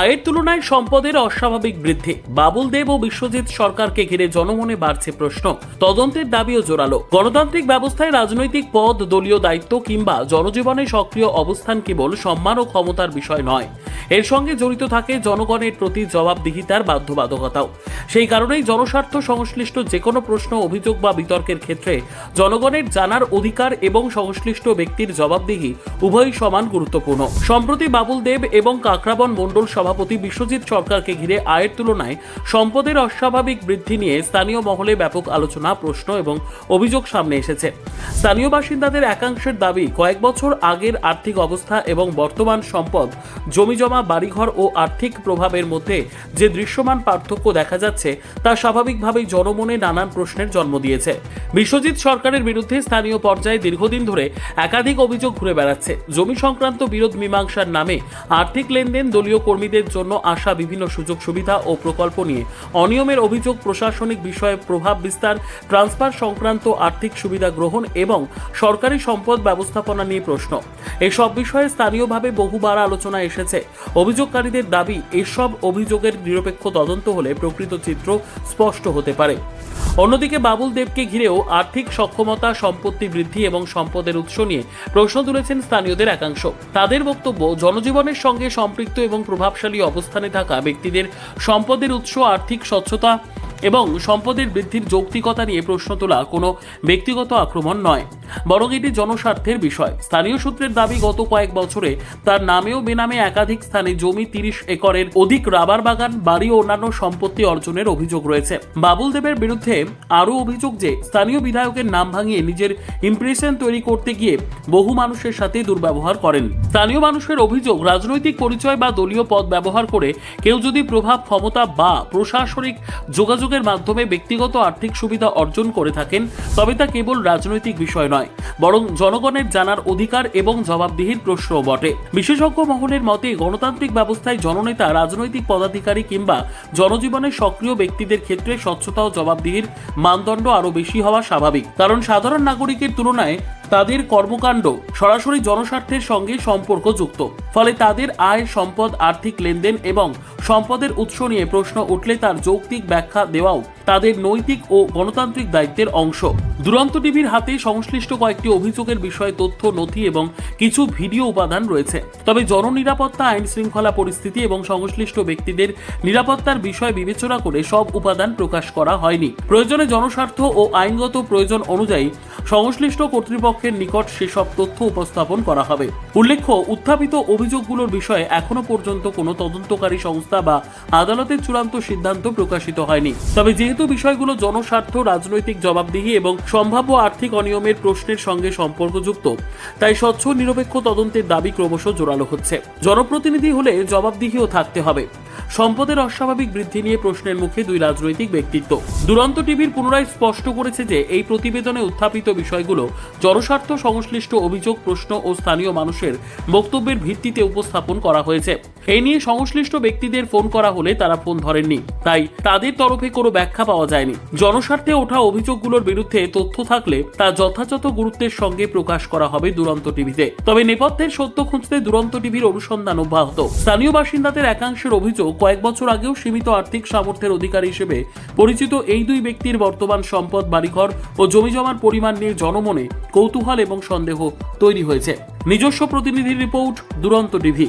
আয়ের তুলনায় সম্পদের অস্বাভাবিক বৃদ্ধি, বাবুল দেব ও বিশ্বজিৎ সরকারকে ঘিরে জনমনে বাড়ছে প্রশ্ন, তদন্তের দাবিও জোরালো। গণতান্ত্রিক ব্যবস্থায় রাজনৈতিক পদ, দলীয় দায়িত্ব কিংবা জনজীবনে সক্রিয় অবস্থান কেবল সম্মান ও ক্ষমতার বিষয় নয়, এর সঙ্গে জড়িত থাকে জনগণের প্রতি জবাবদিহিতার বাধ্যবাধকতাও। সেই কারণেই জনস্বার্থ সংশ্লিষ্ট যে কোনো প্রশ্ন, অভিযোগ বা বিতর্কের ক্ষেত্রে জনগণের জানার অধিকার এবং সংশ্লিষ্ট ব্যক্তির জবাবদিহি উভয়ই সমান গুরুত্বপূর্ণ। সম্প্রতি বাবুল দেব এবং কাকরাবন মণ্ডল সভাপতি বিশ্বজিৎ সরকারকে ঘিরে আয়ের তুলনায় সম্পদের অস্বাভাবিক বৃদ্ধি নিয়ে স্থানীয় মহলে ব্যাপক আলোচনা, প্রশ্ন এবং অভিযোগ সামনে এসেছে। স্থানীয় বাসিন্দাদের একাংশের দাবি, কয়েক বছর আগের আর্থিক অবস্থা এবং বর্তমান সম্পদ, জমিজমা, বাড়িঘর ও আর্থিক প্রভাবের মধ্যে যে দৃশ্যমান পার্থক্য দেখা যাচ্ছে তা স্বাভাবিকভাবেই জনমনে নানান প্রশ্নের জন্ম দিয়েছে। বিশ্বজিৎ সরকারের বিরুদ্ধে স্থানীয় পর্যায়ে দীর্ঘদিন ধরে একাধিক অভিযোগ ঘুরে বেড়াচ্ছে। জমি সংক্রান্ত বিরোধ মীমাংসার নামে আর্থিক লেনদেন, দলীয় কর্মীদের জন্য আসা বিভিন্ন সুযোগ সুবিধা ও প্রকল্প নিয়ে অনিয়মের অভিযোগ, প্রশাসনিক বিষয়ে প্রভাব বিস্তার, ট্রান্সফার সংক্রান্ত আর্থিক সুবিধা গ্রহণ এবং সরকারি সম্পদ ব্যবস্থাপনা নিয়ে প্রশ্ন। এসব বিষয়ে স্থানীয়ভাবে বহুবার আলোচনা এসেছে। অভিযোগকারীদের দাবি, এসব অভিযোগের নিরপেক্ষ তদন্ত হলে প্রকৃত চিত্র স্পষ্ট হতে পারে। অন্যদিকে বাবুল দেবকে ঘিরেও আর্থিক সক্ষমতা, সম্পত্তি বৃদ্ধি এবং সম্পদের উৎস নিয়ে প্রশ্ন তুলেছেন স্থানীয়দের একাংশ। তাদের বক্তব্য, জনজীবনের সঙ্গে সম্পৃক্ত এবং প্রভাবশালী অবস্থানে থাকা ব্যক্তিদের সম্পদের উৎস, আর্থিক স্বচ্ছতা এবং সম্পদের বৃদ্ধির যৌক্তিকতা নিয়ে প্রশ্ন তোলা কোনো ব্যক্তিগত আক্রমণ নয়, বরং এটি জনস্বার্থের বিষয়। স্থানীয় সূত্রের দাবি, গত কয়েক বছরে তার নামেও বেনামে একাধিক স্থানে জমি, 30 একরের অধিক রাবার বাগান, বাড়ি ও অন্যান্য সম্পত্তি অর্জনের অভিযোগ রয়েছে। বাবুল দেবের বিরুদ্ধে আরও অভিযোগ যে স্থানীয় বিধায়কের নাম ভাঙিয়ে নিজের ইমপ্রেশন তৈরি করতে গিয়ে বহু মানুষের সাথে দুর্ব্যবহার করেন। স্থানীয় মানুষের অভিযোগ, রাজনৈতিক পরিচয় বা দলীয় পদ ব্যবহার করে কেউ যদি প্রভাব, ক্ষমতা বা প্রশাসনিক যোগাযোগের মাধ্যমে ব্যক্তিগত আর্থিক সুবিধা অর্জন করে থাকেন, তবে তা কেবল রাজনৈতিক বিষয় নয়, বরং জনগণের জানার অধিকার এবং জবাবদিহির প্রশ্নও বটে। বিশেষজ্ঞ মহলের মতে, গণতান্ত্রিক ব্যবস্থায় জননেতা, রাজনৈতিক পদাধিকারী কিংবা জনজীবনের সক্রিয় ব্যক্তিদের ক্ষেত্রে স্বচ্ছতা ও জবাবদিহির মানদণ্ড আরও বেশি হওয়া স্বাভাবিক। কারণ সাধারণ নাগরিকের তুলনায় তাদের কর্মকাণ্ড সরাসরি জনস্বার্থের সঙ্গে সম্পর্কযুক্ত। ফলে তাদের আয়, সম্পদ, আর্থিক লেনদেন এবং সম্পদের উৎস নিয়ে প্রশ্ন উঠলে তার যৌক্তিক ব্যাখ্যা দেওয়াও তাদের নৈতিক ও গণতান্ত্রিক দায়িত্বের অংশ। দুরন্ত টিভির হাতে সংশ্লিষ্ট কয়েকটি অভিযোগের বিষয়ে তথ্য, নথি এবং কিছু ভিডিও উপাদান রয়েছে। তবে জননিরাপত্তা, আইন শৃঙ্খলা পরিস্থিতি এবং সংশ্লিষ্ট ব্যক্তিদের নিরাপত্তার বিষয় বিবেচনা করে সব উপাদান প্রকাশ করা হয়নি। প্রয়োজনে জনস্বার্থ ও আইনগত প্রয়োজন অনুযায়ী সংশ্লিষ্ট কর্তৃপক্ষের নিকট সেসব তথ্য উপস্থাপন করা হবে। উল্লেখ্য, উত্থাপিত অভিযোগগুলোর বিষয়ে এখনো পর্যন্ত কোনো তদন্তকারী সংস্থা বা আদালতের চূড়ান্ত সিদ্ধান্ত প্রকাশিত হয়নি। তবে যেহেতু বিষয়গুলো জনস্বার্থ, রাজনৈতিক জবাবদিহি এবং সম্ভাব্য আর্থিক অনিয়মের প্রশ্নের সঙ্গে সম্পর্কযুক্ত, তাই স্বচ্ছ নিরপেক্ষ তদন্তের দাবি ক্রমশ জোরালো হচ্ছে। জনপ্রতিনিধি হলে জবাবদিহিও থাকতে হবে। সম্পদের অস্বাভাবিক বৃদ্ধি নিয়ে প্রশ্নের মুখে দুই রাজনৈতিক ব্যক্তিত্ব। দুরন্ত টিভির পুনরায় স্পষ্ট করেছে যে এই প্রতিবেদনে উত্থাপিত বিষয়গুলো জনস্বার্থ সংশ্লিষ্ট অভিযোগ, প্রশ্ন ও স্থানীয় মানুষের বক্তব্যের ভিত্তিতে উপস্থাপন করা হয়েছে। এই নিয়ে সংশ্লিষ্ট ব্যক্তিদের ফোন করা হলে তারা ফোন ধরেননি, তাই তাদের তরফে কোনো ব্যাখ্যা পাওয়া যায়নি। জনস্বার্থে ওঠা অভিযোগগুলোর বিরুদ্ধে তথ্য থাকলে তা যথাযথ গুরুত্বের সঙ্গে প্রকাশ করা হবে দুরন্ত টিভিতে। তবে নেপথ্যের সত্য খুঁজতে দুরন্ত টিভির অনুসন্ধান অব্যাহত। স্থানীয় বাসিন্দাদের একাংশের অভিযোগ, কয়েক বছর আগেও সীমিত আর্থিক সামর্থ্যের অধিকারী হিসেবে পরিচিত এই দুই ব্যক্তির বর্তমান সম্পদ, বাড়িঘর ও জমিজমার পরিমাণ নিয়ে জনমনে কৌতূহল এবং সন্দেহ তৈরি হয়েছে। নিজস্ব প্রতিনিধির রিপোর্ট, দুরন্ত টিভি।